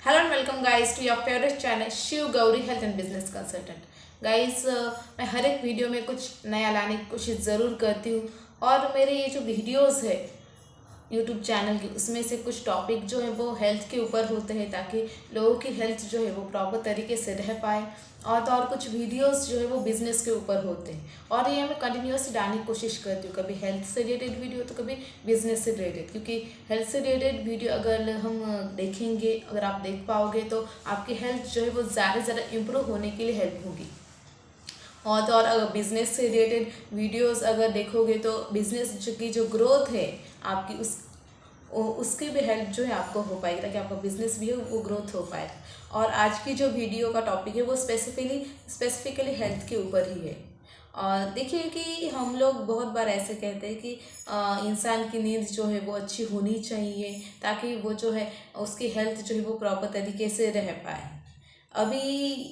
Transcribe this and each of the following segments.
Hello and welcome guys to your favourite channel Shiv Gauri health and business consultant. Guys, मैं हर एक video में कुछ नया लाने की कोशिश ज़रूर करती हूँ और मेरे ये जो वीडियोस है यूट्यूब चैनल की, उसमें से कुछ टॉपिक जो है वो हेल्थ के ऊपर होते हैं ताकि लोगों की हेल्थ जो है वो प्रॉपर तरीके से रह पाए। और तो और कुछ वीडियोस जो है वो बिजनेस के ऊपर होते हैं और ये मैं कंटिन्यूसली डालने की कोशिश करती हूँ, कभी हेल्थ से रिलेटेड वीडियो तो कभी बिजनेस से रिलेटेड, क्योंकि हेल्थ से रिलेटेड वीडियो अगर हम देखेंगे, अगर आप देख पाओगे तो आपकी हेल्थ जो है वो ज़्यादा से ज़्यादा इम्प्रूव होने के लिए हेल्प होगी। और तो और अगर बिजनेस से रिलेटेड वीडियोस अगर देखोगे तो बिजनेस की जो ग्रोथ है आपकी उसकी भी हेल्प जो है आपको हो पाएगी ताकि आपका बिजनेस भी है वो ग्रोथ हो पाए। और आज की जो वीडियो का टॉपिक है वो स्पेसिफिकली हेल्थ के ऊपर ही है। और देखिए कि हम लोग बहुत बार ऐसे कहते हैं कि इंसान की नींद जो है वो अच्छी होनी चाहिए ताकि वो जो है उसकी हेल्थ जो है वो प्रॉपर तरीके से रह पाए। अभी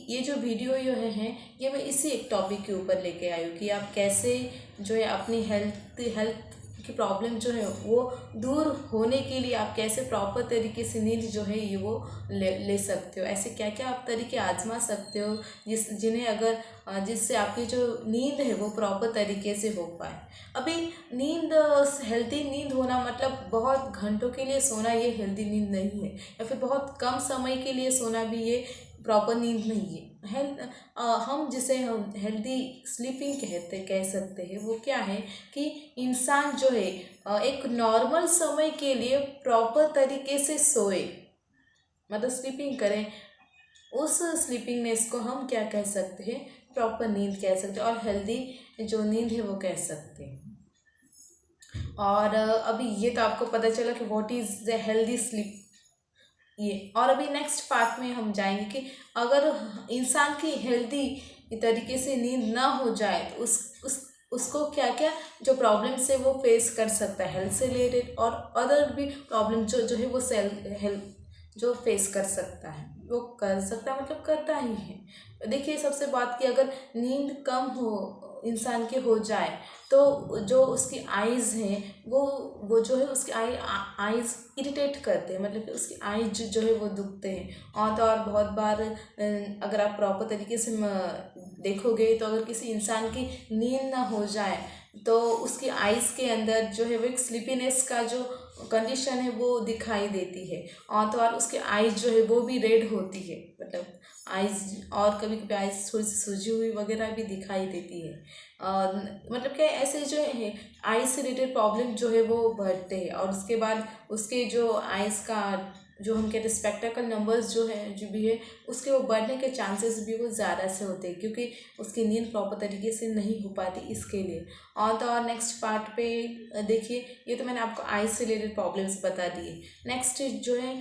ये जो वीडियो जो है ये मैं इसी एक टॉपिक के ऊपर लेके आई हूँ कि आप कैसे जो है अपनी हेल्थ की प्रॉब्लम जो है वो दूर होने के लिए आप कैसे प्रॉपर तरीके से नींद जो है ये वो ले सकते हो। ऐसे क्या क्या आप तरीके आजमा सकते हो जिन्हें अगर जिससे आपकी जो नींद है वो प्रॉपर तरीके से हो पाए। अभी नींद, हेल्दी नींद होना मतलब बहुत घंटों के लिए सोना ये हेल्दी नींद नहीं है, या फिर बहुत कम समय के लिए सोना भी ये प्रॉपर नींद नहीं है। हम जिसे हम हेल्दी स्लीपिंग कह सकते हैं वो क्या है कि इंसान जो है एक नॉर्मल समय के लिए प्रॉपर तरीके से सोए, मतलब स्लीपिंग करें। उस स्लीपिंगनेस को हम क्या कह सकते हैं, प्रॉपर नींद कह सकते हैं और हेल्दी जो नींद है वो कह सकते हैं। और अभी ये तो आपको पता चला कि what is the healthy sleep ये। और अभी नेक्स्ट पार्ट में हम जाएंगे कि अगर इंसान की हेल्दी तरीके से नींद ना हो जाए तो उसको क्या क्या जो प्रॉब्लम्स है वो फेस कर सकता है हेल्थ से रिलेटेड, और अदर भी प्रॉब्लम जो है वो हेल्थ जो फेस कर सकता है वो कर सकता है, मतलब करता ही है। देखिए, सबसे बात की अगर नींद कम हो इंसान के हो जाए तो जो उसकी आइज़ हैं वो जो है उसकी आइज़ इरिटेट करते हैं, मतलब कि उसकी आइज जो है वो दुखते हैं। और तो और बहुत बार अगर आप प्रॉपर तरीके से देखोगे तो अगर किसी इंसान की नींद ना हो जाए तो उसकी आइज़ के अंदर जो है वो एक स्लीपीनेस का जो कंडीशन है वो दिखाई देती है। और तो और उसकी आइज़ जो है वो भी रेड होती है, मतलब आइज़, और कभी कभी आइज़ थोड़ी सी सूजी हुई वगैरह भी दिखाई देती है। मतलब क्या ऐसे जो है आइज़ से रिलेटेड प्रॉब्लम जो है वो बढ़ते हैं। और उसके बाद उसके जो आइज़ का जो हम कहते हैं स्पेक्टेकल नंबर्स जो है जो भी है उसके वो बढ़ने के चांसेस भी वो ज़्यादा से होते हैं, क्योंकि उसकी नींद प्रॉपर तरीके से नहीं हो पाती इसके लिए। और तो और नेक्स्ट पार्ट पे देखिए, ये तो मैंने आपको आइज से रिलेटेड प्रॉब्लम्स बता दिए। नेक्स्ट जो है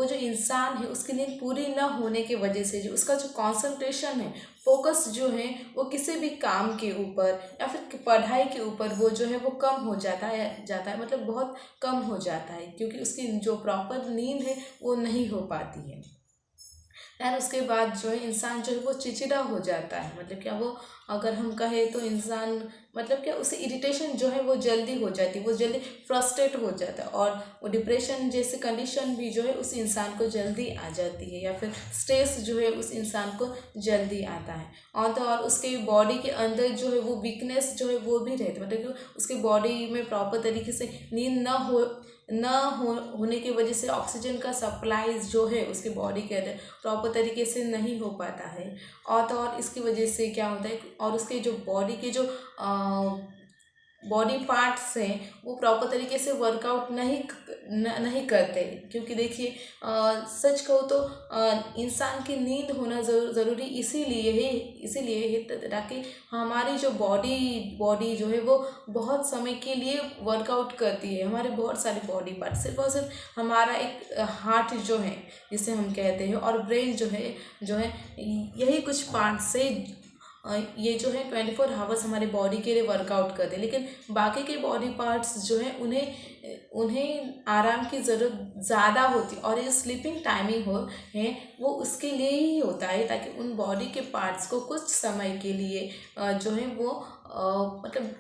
जो इंसान है उसकी नींद पूरी ना होने की वजह से जो उसका जो कॉन्सेंट्रेशन है, फोकस जो है वो किसी भी काम के ऊपर या फिर पढ़ाई के ऊपर वो जो है वो कम हो जाता है, मतलब बहुत कम हो जाता है, क्योंकि उसकी जो प्रॉपर नींद है वो नहीं हो पाती है। एंड उसके बाद जो है इंसान जो है वो चिड़चिड़ा हो जाता है, मतलब क्या वो अगर हम कहें तो इंसान, मतलब क्या उसे इरिटेशन जो है वो जल्दी हो जाती है, वो जल्दी फ्रस्ट्रेट हो जाता है, और वो डिप्रेशन जैसे कंडीशन भी जो है उस इंसान को जल्दी आ जाती है, या फिर स्ट्रेस जो है उस इंसान को जल्दी आता है। और तो और उसके बॉडी के अंदर जो है वो वीकनेस जो है वो भी रहती है, मतलब कि उसके बॉडी में प्रॉपर तरीके से नींद होने की वजह से ऑक्सीजन का सप्लाईज जो है उसके बॉडी के अंदर प्रॉपर तरीके से नहीं हो पाता है। और तो और इसकी वजह से क्या होता है, और उसके जो बॉडी के जो बॉडी पार्ट्स हैं वो प्रॉपर तरीके से वर्कआउट नहीं करते, क्योंकि देखिए सच कहो तो इंसान की नींद होना ज़रूरी इसीलिए है ताकि हमारी जो बॉडी जो है वो बहुत समय के लिए वर्कआउट करती है। हमारे बहुत सारे बॉडी पार्ट, सिर्फ और सिर्फ हमारा एक हार्ट जो है जिसे हम कहते हैं और ब्रेन जो है यही कुछ पार्ट से ये जो है 24 आवर्स हमारे बॉडी के लिए वर्कआउट करते हैं, लेकिन बाकी के बॉडी पार्ट्स जो है उन्हें आराम की ज़रूरत ज़्यादा होती है। और ये स्लीपिंग टाइमिंग है वो उसके लिए ही होता है ताकि उन बॉडी के पार्ट्स को कुछ समय के लिए जो है वो मतलब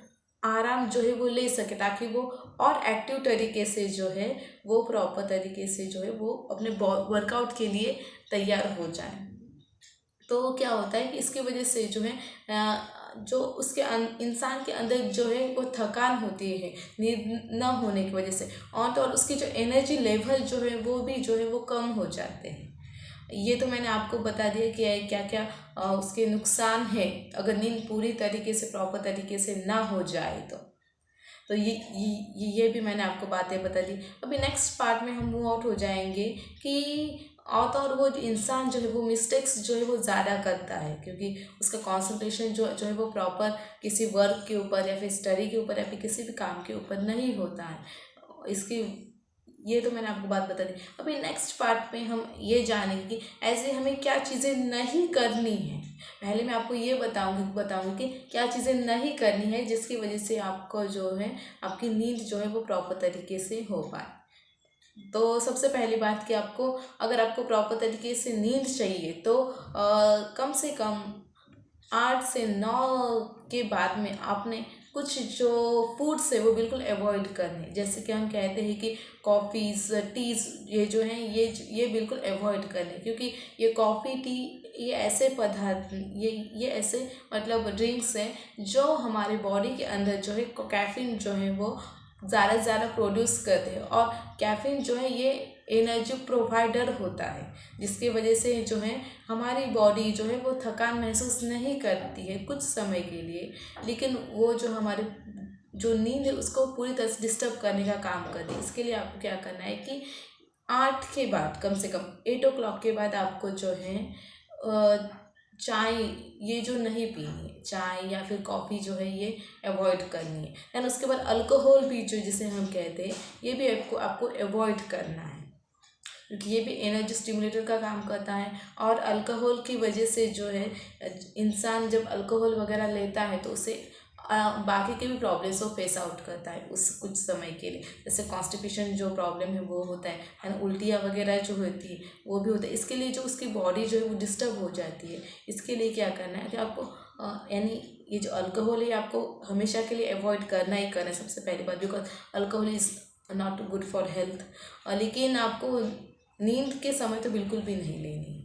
आराम जो है वो ले सके, ताकि वो और एक्टिव तरीके से जो है वो प्रॉपर तरीके से जो है वो अपने वर्कआउट के लिए तैयार हो जाए। तो क्या होता है कि इसकी वजह से जो है जो उसके इंसान के अंदर जो है वो थकान होती है नींद न होने की वजह से, और तो और उसकी जो एनर्जी लेवल जो है वो भी जो है वो कम हो जाते हैं। ये तो मैंने आपको बता दिया कि क्या क्या उसके नुकसान है अगर नींद पूरी तरीके से प्रॉपर तरीके से ना हो जाए तो ये भी मैंने आपको बातें बता दी। अभी नेक्स्ट पार्ट में हम मूव आउट हो जाएंगे कि और तो और वो जो इंसान जो है वो मिस्टेक्स जो है वो ज़्यादा करता है, क्योंकि उसका कंसंट्रेशन जो है वो प्रॉपर किसी वर्क के ऊपर या फिर स्टडी के ऊपर या फिर किसी भी काम के ऊपर नहीं होता है। इसकी ये तो मैंने आपको बात बता दी। अभी नेक्स्ट पार्ट में हम ये जानेंगे कि ऐसे हमें क्या चीज़ें नहीं करनी है। पहले मैं आपको ये बताऊंगी कि क्या चीज़ें नहीं करनी है जिसकी वजह से आपको जो है आपकी नींद जो है वो प्रॉपर तरीके से हो पाए। तो सबसे पहली बात कि अगर आपको प्रॉपर तरीके से नींद चाहिए तो कम से कम 8 से 9 के बाद में आपने कुछ जो फूड्स है वो बिल्कुल अवॉइड करने, जैसे कि हम कहते हैं कि कॉफ़ीज़ टीज़ ये जो हैं ये बिल्कुल अवॉइड करने, क्योंकि ये कॉफ़ी टी ये ऐसे पदार्थ ये ऐसे मतलब ड्रिंक्स हैं जो हमारे बॉडी के अंदर जो है कैफीन जो है वो ज़्यादा से ज़्यादा प्रोड्यूस करते हैं, और कैफीन जो है ये एनर्जी प्रोवाइडर होता है, जिसकी वजह से जो है हमारी बॉडी जो है वो थकान महसूस नहीं करती है कुछ समय के लिए, लेकिन वो जो हमारी जो नींद है उसको पूरी तरह से डिस्टर्ब करने का काम करती है। इसके लिए आपको क्या करना है कि 8 के बाद कम से कम 8 o'clock के बाद आपको जो है चाय ये जो नहीं पीनी है, चाय या फिर कॉफ़ी जो है ये अवॉइड करनी है। एंड उसके बाद अल्कोहल भी जो जिसे हम कहते हैं ये भी आपको अवॉइड करना है, क्योंकि ये भी एनर्जी स्टिमुलेटर का काम करता है। और अल्कोहल की वजह से जो है इंसान जब अल्कोहल वगैरह लेता है तो उसे बाकी के भी प्रॉब्लम्स को फेस आउट करता है उस कुछ समय के लिए, जैसे कॉन्स्टिपेशन जो प्रॉब्लम है वो होता है एंड उल्टियाँ वगैरह जो होती है वो भी होता है। इसके लिए जो उसकी बॉडी जो है वो डिस्टर्ब हो जाती है। इसके लिए क्या करना है कि आपको यानी ये जो अल्कोहल है आपको हमेशा के लिए अवॉइड करना ही करना है सबसे पहली बात, because alcohol is not good for health. लेकिन आपको नींद के समय तो बिल्कुल भी नहीं लेनी है।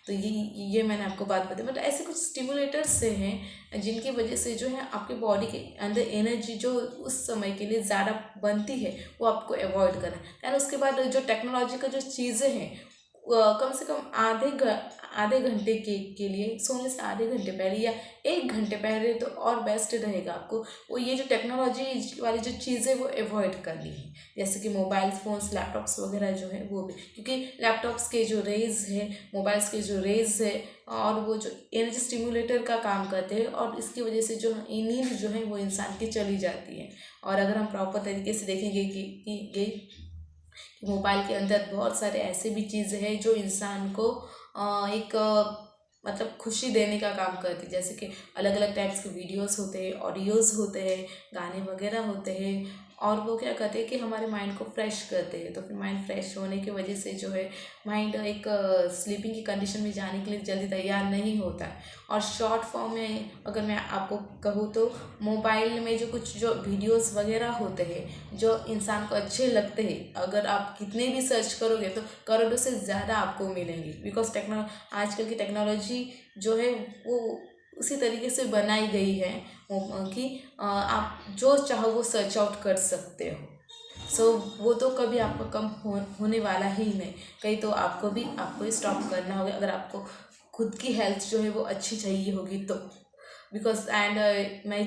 तो ये मैंने आपको बात बताई। मतलब ऐसे कुछ स्टिमुलेटर्स से हैं जिनकी वजह से जो है आपके बॉडी के अंदर एनर्जी जो उस समय के लिए ज़्यादा बनती है वो आपको अवॉइड करना है। एंड उसके बाद जो टेक्नोलॉजी का जो चीज़ें हैं कम से कम आधे घंटे के लिए सोने से आधे घंटे पहले या 1 घंटे पहले तो और बेस्ट रहेगा आपको वो ये जो टेक्नोलॉजी वाली जो चीज़ें वो अवॉइड करनी है, जैसे कि मोबाइल फ़ोन्स लैपटॉप्स वगैरह जो है वो भी, क्योंकि लैपटॉप्स के जो रेज़ है मोबाइल्स के जो रेज़ है और वो जो एनर्जी स्टिमुलेटर का काम करते हैं, और इसकी वजह से जो नींद जो है वो इंसान की चली जाती है। और अगर हम प्रॉपर तरीके से देखेंगे कि मोबाइल के अंदर बहुत सारे ऐसे भी चीज़ें हैं जो इंसान को एक मतलब खुशी देने का काम करती है, जैसे कि अलग अलग टाइप्स के वीडियोस होते हैं, ऑडियोज़ होते हैं, गाने वगैरह होते हैं, और वो क्या करते हैं कि हमारे माइंड को फ्रेश करते हैं। तो फिर माइंड फ्रेश होने की वजह से जो है माइंड एक स्लीपिंग की कंडीशन में जाने के लिए जल्दी तैयार नहीं होता है। और शॉर्ट फॉर्म में अगर मैं आपको कहूँ तो मोबाइल में जो कुछ जो वीडियोस वगैरह होते हैं जो इंसान को अच्छे लगते हैं, अगर आप कितने भी सर्च करोगे तो करोड़ों से ज़्यादा आपको मिलेंगे, बिकॉज आजकल की टेक्नोलॉजी जो है वो उसी तरीके से बनाई गई है कि आप जो चाहो वो सर्च आउट कर सकते हो। सो वो तो कभी आपको कम होने वाला ही नहीं, कहीं तो आपको ही स्टॉप करना होगा अगर आपको खुद की हेल्थ जो है वो अच्छी चाहिए होगी तो। बिकॉज एंड मैं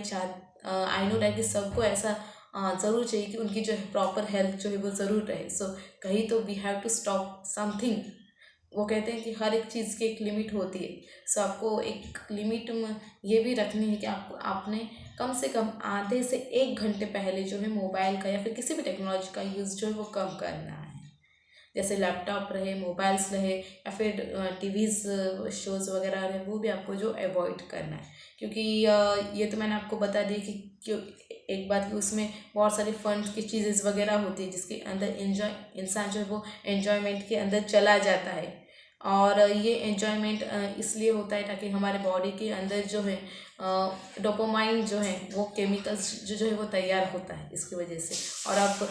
आई नो डैट कि सबको ऐसा ज़रूर चाहिए कि उनकी जो है प्रॉपर हेल्थ जो है वो ज़रूर रहे। सो कहीं तो we have to stop something. वो कहते हैं कि हर एक चीज़ की एक लिमिट होती है। सो आपको एक लिमिट में ये भी रखनी है कि आपने कम से कम आधे से 1 घंटे पहले जो है मोबाइल का या फिर किसी भी टेक्नोलॉजी का यूज़ जो है वो कम करना है, जैसे लैपटॉप रहे, मोबाइल्स रहे या फिर टीवीज़ शोज़ वगैरह रहे, वो भी आपको जो अवॉइड करना है। क्योंकि ये तो मैंने आपको बता दी कि एक बात कि उसमें बहुत सारी फन की चीज़ें वगैरह होती है जिसके अंदर इंसान जो है वो एन्जॉयमेंट के अंदर चला जाता है। और ये एन्जॉयमेंट इसलिए होता है ताकि हमारे बॉडी के अंदर जो है डोपामाइन जो है वो केमिकल्स जो है वो तैयार होता है इसकी वजह से। और अब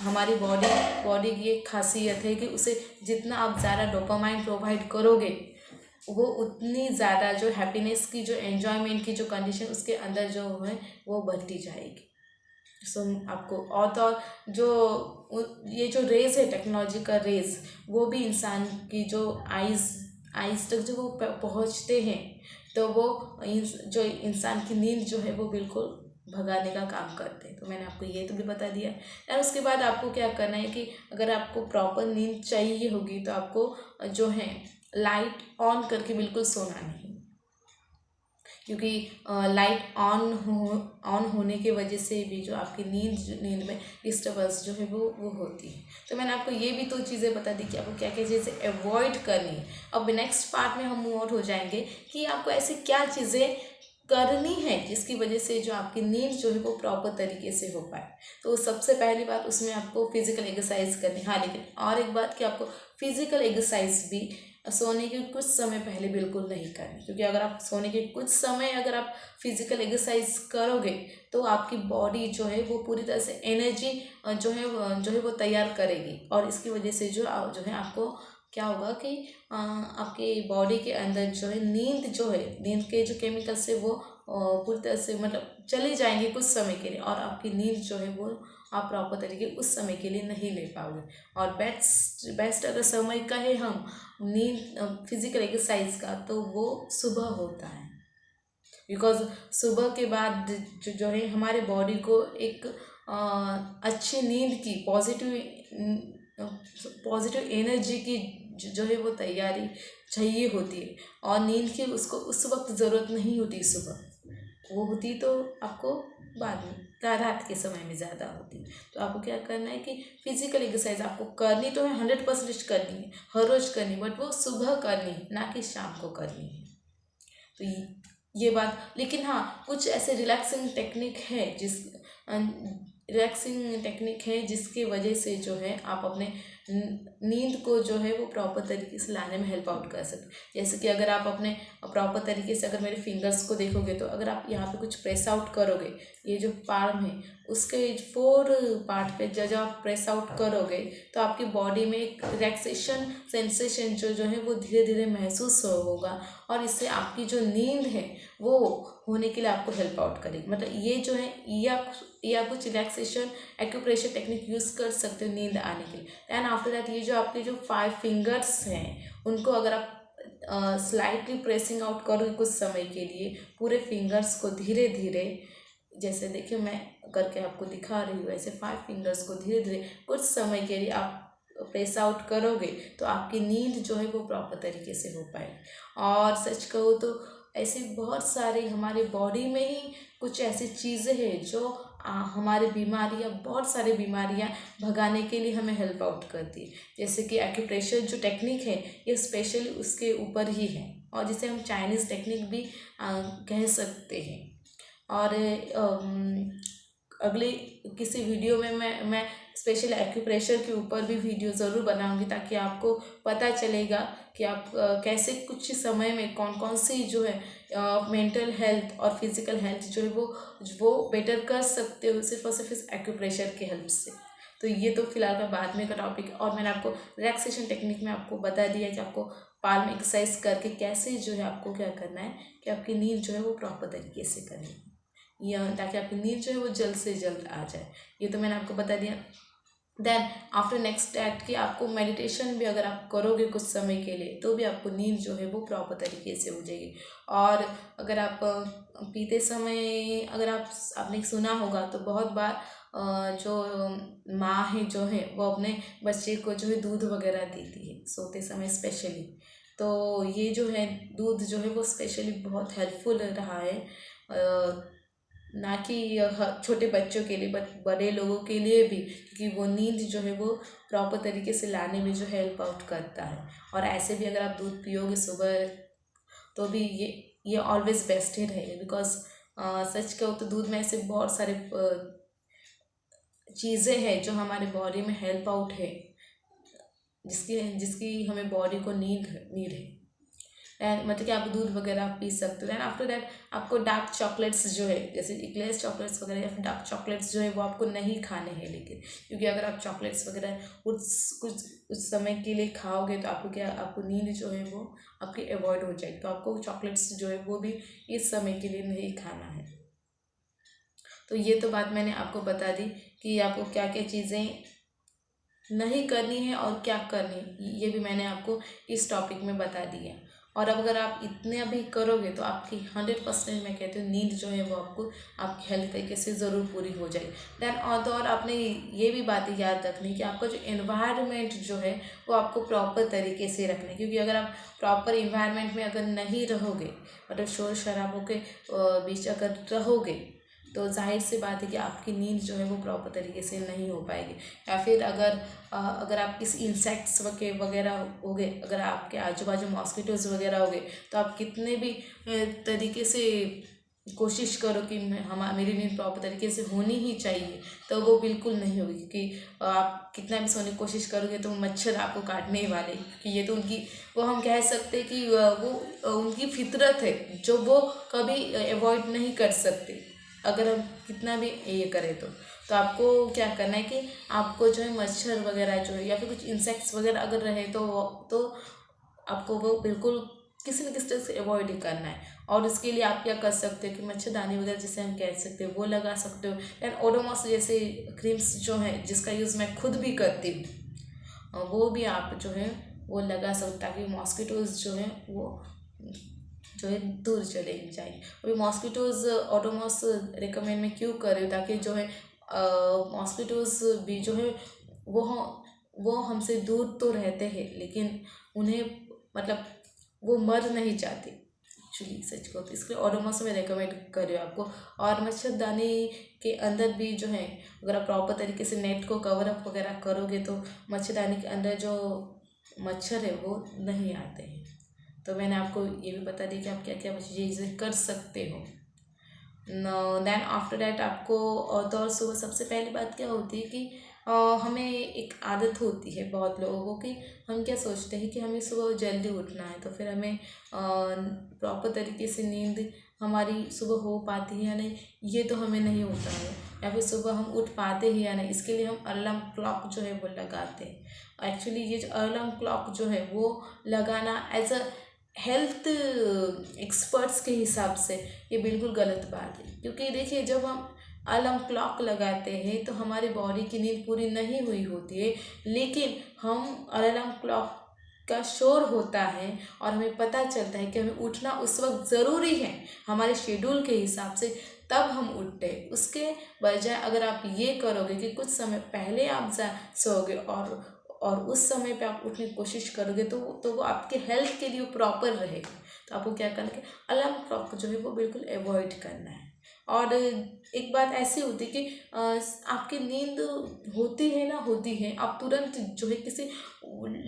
हमारी बॉडी की एक खासियत है कि उसे जितना आप ज़्यादा डोपामाइन प्रोवाइड करोगे वो उतनी ज़्यादा जो हैप्पीनेस की जो एन्जॉयमेंट की जो कंडीशन उसके अंदर जो है वो बढ़ती जाएगी। सो आपको और तो और ये जो रेज़ है टेक्नोलॉजी का रेज़ वो भी इंसान की जो आइज़ तक जो वो पहुँचते हैं तो वो जो इंसान की नींद जो है वो बिल्कुल भगाने का काम करते हैं। तो मैंने आपको ये तो भी बता दिया है। और उसके बाद आपको क्या करना है कि अगर आपको प्रॉपर नींद चाहिए होगी तो आपको जो है लाइट ऑन करके बिल्कुल सोना नहीं, क्योंकि लाइट ऑन होने के वजह से भी जो आपकी नींद में डिस्टर्बेंस जो है वो होती है। तो मैंने आपको ये भी तो चीज़ें बता दी कि आपको क्या क्या चीज़ें अवॉइड करनी है। अब नेक्स्ट पार्ट में हम मूव आउट हो जाएंगे कि आपको ऐसी क्या चीज़ें करनी है जिसकी वजह से जो आपकी नींद जो है वो प्रॉपर तरीके से हो पाए। तो सबसे पहली बात उसमें आपको फिजिकल एक्सरसाइज करनी। हाँ, लेकिन और एक बात कि आपको फिजिकल एक्सरसाइज भी सोने के कुछ समय पहले बिल्कुल नहीं करनी, क्योंकि अगर आप सोने के कुछ समय अगर आप फिजिकल एक्सरसाइज करोगे तो आपकी बॉडी जो है वो पूरी तरह से एनर्जी जो है वो तैयार करेगी। और इसकी वजह से जो है आपको क्या होगा कि आपके बॉडी के अंदर जो है नींद के जो केमिकल्स है वो पूरी तरह से मतलब चली जाएंगी कुछ समय के लिए, और आपकी नींद जो है वो आप प्रॉपर तरीके उस समय के लिए नहीं ले पाओगे। और बेस्ट अगर समय का है हम नींद फिजिकल एक्सरसाइज का तो वो सुबह होता है, बिकॉज सुबह के बाद जो है हमारे बॉडी को एक अच्छी नींद की पॉजिटिव एनर्जी की जो है वो तैयारी चाहिए होती है। और नींद की उसको उस वक्त ज़रूरत नहीं होती सुबह, वो होती तो आपको बाद में रात के समय में ज़्यादा होती। तो आपको क्या करना है कि फिजिकल एक्सरसाइज आपको करनी तो है 100% करनी है, हर रोज़ करनी, बट वो सुबह करनी है ना कि शाम को करनी है। तो ये बात। लेकिन हाँ, कुछ ऐसे रिलैक्सिंग टेक्निक है जिसकी वजह से जो है आप अपने नींद को जो है वो प्रॉपर तरीके से लाने में हेल्प आउट कर सकते। जैसे कि अगर आप अपने प्रॉपर तरीके से अगर मेरे फिंगर्स को देखोगे तो अगर आप यहाँ पे कुछ प्रेस आउट करोगे, ये जो पार्म है उसके 4 पार्ट पे जब आप प्रेस आउट करोगे तो आपकी बॉडी में एक रिलैक्सेशन सेंसेशन जो है वो धीरे धीरे महसूस होगा, और इससे आपकी जो नींद है वो होने के लिए आपको हेल्प आउट करेगी। मतलब ये जो है ये आप कुछ रिलैक्सेशन एक्यूप्रेशर टेक्निक यूज़ कर सकते हो नींद आने के लिए। एंड आफ्टर दैट ये जो आपके जो 5 फिंगर्स हैं उनको अगर आप स्लाइटली प्रेसिंग आउट करोगे कुछ समय के लिए, पूरे फिंगर्स को धीरे धीरे, जैसे देखिए मैं करके आपको दिखा रही हूँ, ऐसे 5 फिंगर्स को धीरे धीरे कुछ समय के लिए आप प्रेस आउट करोगे तो आपकी नींद जो है वो प्रॉपर तरीके से हो पाएगी। और सच कहूँ तो ऐसे बहुत सारे हमारे बॉडी में ही कुछ ऐसी चीज़ें हैं जो हमारी बहुत सारी बीमारियां भगाने के लिए हमें हेल्प आउट करती है। जैसे कि एक्यूप्रेशर जो टेक्निक है ये स्पेशली उसके ऊपर ही है, और जिसे हम चाइनीज़ टेक्निक भी कह सकते हैं। और अगले किसी वीडियो में मैं स्पेशल एक्यूप्रेशर के ऊपर भी वीडियो ज़रूर बनाऊंगी, ताकि आपको पता चलेगा कि आप कैसे कुछ समय में कौन कौन सी जो है मेंटल हेल्थ और फिजिकल हेल्थ जो है वो बेटर कर सकते हो सिर्फ और सिर्फ इस एक्यूप्रेशर के हेल्प से। तो ये तो फिलहाल का बाद में का टॉपिक है। और मैंने आपको रिलैक्सेशन टेक्निक में आपको बता दिया कि आपको पाल्म एक्सरसाइज करके कैसे जो है आपको क्या करना है कि आपकी नींद जो है वो प्रॉपर तरीके से करनी है, या ताकि आपकी नींद जो है वो जल्द से जल्द आ जाए। ये तो मैंने आपको बता दिया। देन आफ्टर नेक्स्ट दैट कि आपको मेडिटेशन भी अगर आप करोगे कुछ समय के लिए तो भी आपको नींद जो है वो प्रॉपर तरीके से हो जाएगी। और अगर आप पीते समय अगर आपने सुना होगा तो बहुत बार जो माँ है जो है वो अपने बच्चे को जो है दूध वगैरह देती है सोते समय स्पेशली। तो ये जो है दूध जो है वो स्पेशली बहुत हेल्पफुल रहा है, ना कि छोटे बच्चों के लिए बट बड़े लोगों के लिए भी, क्योंकि वो नींद जो है वो प्रॉपर तरीके से लाने में जो हेल्प आउट करता है। और ऐसे भी अगर आप दूध पियोगे सुबह तो भी ये ऑलवेज बेस्ट ही रहेगा, बिकॉज सच कहो तो दूध में ऐसे बहुत सारे चीज़ें हैं जो हमारे बॉडी में हेल्प आउट है जिसकी जिसकी हमें बॉडी को नीड है। एंड मतलब कि आप दूध वगैरह आप पी सकते हो। एंड आफ्टर दैट आपको डार्क चॉकलेट्स जो है, जैसे इक्लेयर्स चॉकलेट्स वगैरह या फिर डार्क चॉकलेट्स जो है वो आपको नहीं खाने हैं। लेकिन क्योंकि अगर आप चॉकलेट्स वगैरह उस समय के लिए खाओगे तो आपको नींद जो है वो आपकी अवॉइड हो जाएगी। तो आपको चॉकलेट्स जो है वो भी इस समय के लिए नहीं खाना है। तो ये तो बात मैंने आपको बता दी कि आपको क्या क्या चीज़ें नहीं करनी है और क्या करनी है, ये भी मैंने आपको इस टॉपिक में बता दिया। और अब अगर आप इतने अभी करोगे तो आपकी 100% मैं कहती हूँ नींद जो है वो आपको आपकी हेल्थ तरीके से ज़रूर पूरी हो जाएगी। देन और आपने ये भी बातें याद रखनी कि आपका जो एनवायरनमेंट जो है वो आपको प्रॉपर तरीके से रखना है। क्योंकि अगर आप प्रॉपर इन्वायरमेंट में अगर नहीं रहोगे, मतलब शोर शराबों के बीच अगर रहोगे, तो जाहिर सी बात है कि आपकी नींद जो है वो प्रॉपर तरीके से नहीं हो पाएगी। या फिर अगर आप किसी इंसेक्ट्स वगैरह हो गए, अगर आपके आजू बाजू मॉस्किटोज़ वगैरह हो गए, तो आप कितने भी तरीके से कोशिश करो कि मेरी नींद प्रॉपर तरीके से होनी ही चाहिए, तो वो बिल्कुल नहीं होगी। क्योंकि आप कितना भी सोने की कोशिश करोगे तो मच्छर आपको काटने ही वाले, क्योंकि ये तो वो हम कह सकते हैं कि वो उनकी फितरत है जो वो कभी अवॉइड नहीं कर सकते। अगर हम कितना भी ये करें तो आपको क्या करना है कि आपको जो है मच्छर वगैरह जो है या फिर कुछ इंसेक्ट्स वगैरह अगर रहे तो आपको वो बिल्कुल किसी न किसी तरह से अवॉइड ही करना है। और इसके लिए आप क्या कर सकते हो कि मच्छरदानी वगैरह जिसे हम कह सकते हो वो लगा सकते हो। एंड ओडोमॉस जैसे क्रीम्स जो है जिसका यूज़ मैं खुद भी करती हूँ, वो भी आप जो है वो लगा सकते, ताकि मॉस्किटोज़ जो है वो जो है दूर चले जाए। अभी मॉस्किटोज़ ओडोमॉस रिकमेंड मैं क्यों कर रही हूँ, ताकि जो है मॉस्किटोज़ भी जो है वो हमसे दूर तो रहते हैं, लेकिन उन्हें मतलब वो मर नहीं जाते एक्चुअली सच को। तो इसलिए ओडोमॉस में रिकमेंड कर रही हूँ आपको। और मच्छरदानी के अंदर भी जो है अगर आप प्रॉपर तरीके से नेट को कवर अप वगैरह करोगे तो मच्छरदानी के अंदर जो मच्छर है वो नहीं आते हैं। तो मैंने आपको ये भी बता दिया कि आप क्या क्या चीज़ें कर सकते हो। देन आफ्टर डैट आपको और सुबह सबसे पहली बात क्या होती है कि हमें एक आदत होती है बहुत लोगों को कि हम क्या सोचते हैं कि हमें सुबह जल्दी उठना है, तो फिर हमें प्रॉपर तरीके से नींद हमारी सुबह हो पाती है या नहीं, ये तो हमें नहीं होता है। या फिर सुबह हम उठ पाते हैं या नहीं, इसके लिए हम अलार्म क्लॉक जो है वो लगाते हैं। एक्चुअली ये जो अलार्म क्लॉक जो है वो लगाना एज अ हेल्थ एक्सपर्ट्स के हिसाब से ये बिल्कुल गलत बात है। क्योंकि देखिए जब हम अलार्म क्लॉक लगाते हैं तो हमारी बॉडी की नींद पूरी नहीं हुई होती है, लेकिन हम अलार्म क्लॉक का शोर होता है और हमें पता चलता है कि हमें उठना उस वक्त ज़रूरी है हमारे शेड्यूल के हिसाब से, तब हम उठते हैं। उसके बजाय अगर आप ये करोगे कि कुछ समय पहले आप सोओगे और उस समय पे आप उठने की कोशिश करोगे तो वो आपके हेल्थ के लिए प्रॉपर रहेगा। तो आपको क्या करना है कि अलार्म क्लॉक जो है वो बिल्कुल अवॉइड करना है। और एक बात ऐसी होती है कि आपकी नींद होती है आप तुरंत जो है किसी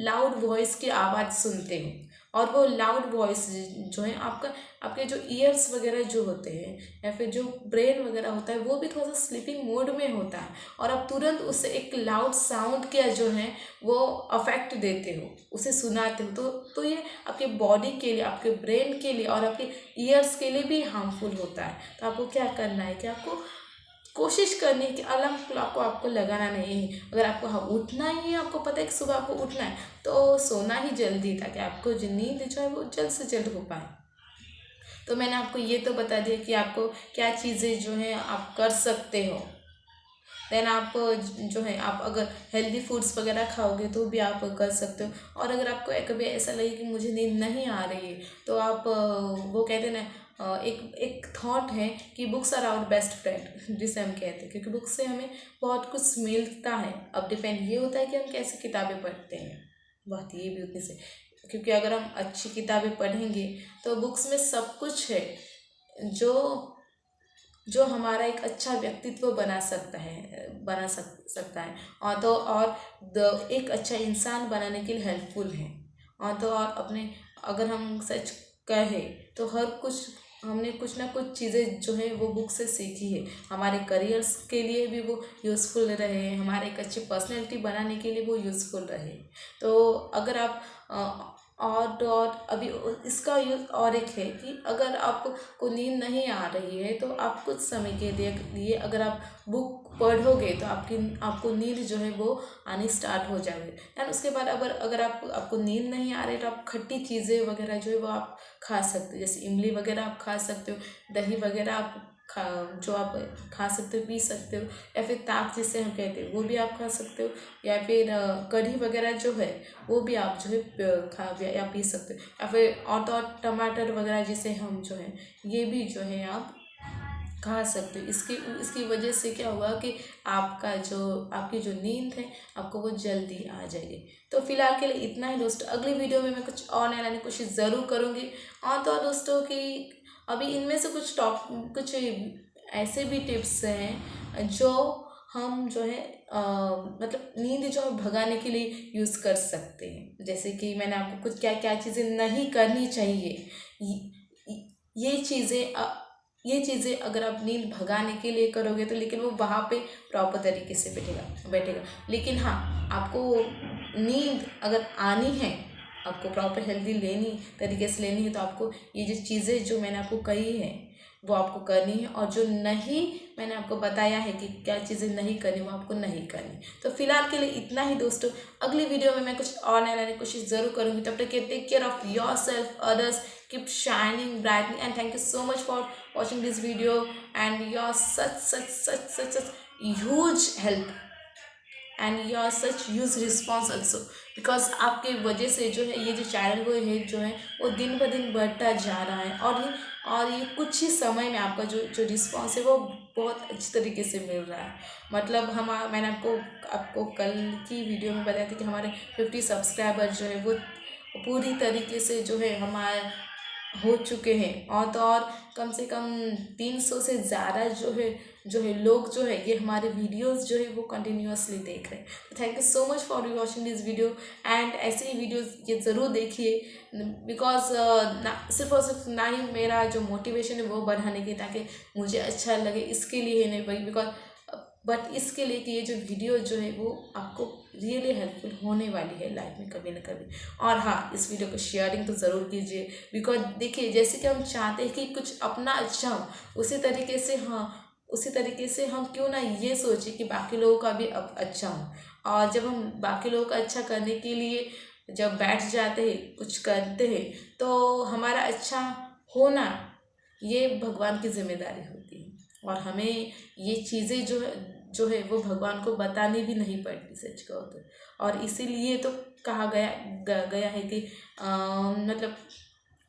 लाउड वॉइस की आवाज़ सुनते हो, और वो लाउड वॉइस जो है आपके जो ईयर्स वगैरह जो होते हैं या फिर जो ब्रेन वगैरह होता है वो भी थोड़ा सा स्लीपिंग मोड में होता है, और आप तुरंत उससे एक लाउड साउंड क्या जो है वो अफेक्ट देते हो, उसे सुनाते हो। तो ये आपके बॉडी के लिए, आपके ब्रेन के लिए और आपके ईयर्स के लिए भी हार्मफुल होता है। तो आपको क्या करना है कि आपको कोशिश करनी है कि अलार्म क्लॉक को आपको लगाना नहीं है। अगर आपको उठना ही है, आपको पता है कि सुबह आपको उठना है, तो सोना ही जल्दी, ताकि आपको जो नींद जो है वो जल्द से जल्द हो पाए। तो मैंने आपको ये तो बता दिया कि आपको क्या चीज़ें जो है आप कर सकते हो। देन आप जो है आप अगर हेल्दी फूड्स वगैरह खाओगे तो भी आप कर सकते हो। और अगर आपको कभी ऐसा लगे कि मुझे नींद नहीं आ रही है, तो आप वो कहते हैं ना, एक थॉट है कि books are our best friend, जिसे हम कहते हैं, क्योंकि बुक से हमें बहुत कुछ मिलता है। अब डिपेंड ये होता है कि हम कैसी किताबें पढ़ते हैं, बात ये भी होती है। क्योंकि अगर हम अच्छी किताबें पढ़ेंगे तो बुक्स में सब कुछ है जो हमारा एक अच्छा व्यक्तित्व बना सकता है और एक अच्छा इंसान बनाने के लिए हेल्पफुल है। और तो और अपने अगर हम सच कहें तो हर कुछ हमने कुछ ना कुछ चीज़ें जो है वो बुक से सीखी है। हमारे करियर्स के लिए भी वो यूज़फुल रहे, हमारे एक अच्छी पर्सनैलिटी बनाने के लिए वो यूज़फुल रहे। तो अगर आप और अभी इसका यूज़ और एक है कि अगर आपको नींद नहीं आ रही है तो आप कुछ समय के लिए अगर आप बुक पढ़ोगे तो आपको नींद जो है वो आनी स्टार्ट हो जाएगी। एंड उसके बाद अगर आपको नींद नहीं आ रही तो आप खट्टी चीज़ें वगैरह जो है वो आप खा सकते हो, जैसे इमली वगैरह आप खा सकते हो, दही वगैरह आप खा सकते हो, पी सकते हो, या फिर ताक जिसे हम कहते हैं वो भी आप खा सकते हो, या फिर कढ़ी वगैरह जो है वो भी आप जो है खा या पी सकते हो, या फिर और टमाटर वगैरह जिसे हम जो है ये भी जो है आप खा सकते हो। इसकी वजह से क्या होगा कि आपकी जो नींद है आपको वो जल्दी आ जाएगी। तो फिलहाल के लिए इतना ही दोस्तों, अगली वीडियो में मैं कुछ और नया लाने की कोशिश ज़रूर करूँगी। और तो दोस्तों कि अभी इनमें से कुछ ऐसे भी टिप्स हैं जो हम जो है मतलब नींद जो है भगाने के लिए यूज़ कर सकते हैं। जैसे कि मैंने आपको कुछ क्या क्या चीज़ें नहीं करनी चाहिए, ये चीज़ें अगर आप नींद भगाने के लिए करोगे तो लेकिन वो वहाँ पे प्रॉपर तरीके से बैठेगा। लेकिन हाँ, आपको नींद अगर आनी है, आपको प्रॉपर हेल्दी तरीके से लेनी है, तो आपको ये जो चीज़ें जो मैंने आपको कही है वो आपको करनी है, और जो नहीं मैंने आपको बताया है कि क्या चीज़ें नहीं करनी वो आपको नहीं करनी। तो फिलहाल के लिए इतना ही दोस्तों, अगली वीडियो में मैं कुछ और नया लाने की कोशिश ज़रूर करूँगी। तब तक के take care of yourself, others, keep shining brightly, and thank you so much for watching this video, and you're such huge help and you're such huge response also, because आपके वजह से जो है ये जो चैनल को है जो है वो दिन ब दिन बढ़ता जा रहा है, और ये कुछ ही समय में आपका जो रिस्पॉन्स है वो बहुत अच्छी तरीके से मिल रहा है। मतलब मैंने आपको कल की वीडियो में बताया था कि हमारे 50 सब्सक्राइबर जो है वो पूरी तरीके से जो है हमारे हो चुके हैं, और तो और कम से कम 300 से ज़्यादा जो है लोग जो है ये हमारे वीडियोस जो है वो कंटिन्यूअसली देख रहे हैं। Thank you so much for watching this video, and ऐसे ही वीडियोस ये ज़रूर देखिए, बिकॉज सिर्फ और सिर्फ ना ही मेरा जो मोटिवेशन है वो बढ़ाने के ताकि मुझे अच्छा लगे इसके लिए ही नहीं, बिकॉज बट इसके लिए कि ये जो वीडियो जो है वो आपको रियली हेल्पफुल होने वाली है लाइफ में कभी ना कभी। और हाँ, इस वीडियो को शेयरिंग तो ज़रूर कीजिए, बिकॉज देखिए जैसे कि हम चाहते हैं कि कुछ अपना अच्छा हो, उसी तरीके से हम क्यों ना ये सोचें कि बाकी लोगों का भी अब अच्छा हो। और जब हम बाकी लोगों का अच्छा करने के लिए जब बैठ जाते हैं, कुछ करते हैं, तो हमारा अच्छा होना ये भगवान की जिम्मेदारी होती है, और हमें ये चीज़ें जो है वो भगवान को बतानी भी नहीं पड़ती, सच कहो तो। और इसीलिए तो कहा गया है कि मतलब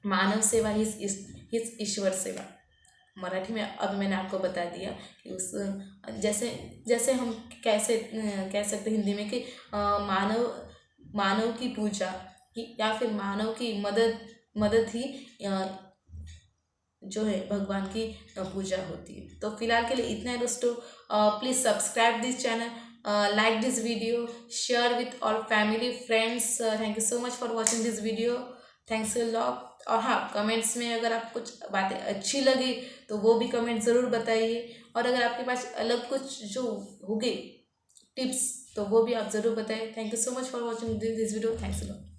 मानव सेवा ही ईश्वर सेवा। मराठी में अब मैंने आपको बता दिया कि उस जैसे हम कैसे कह सकते हिंदी में कि मानव की पूजा या फिर मानव की मदद ही जो है भगवान की पूजा होती है। तो फिलहाल के लिए इतना है दोस्तों। Please subscribe this channel, like this video, share with all family friends. Thank you so much for watching this video. Thanks a lot. और हाँ, कमेंट्स में अगर आप कुछ बातें अच्छी लगी तो वो भी कमेंट ज़रूर बताइए, और अगर आपके पास अलग कुछ जो होगी टिप्स तो वो भी आप ज़रूर बताइए। Thank you so much for watching this video. Thanks a lot.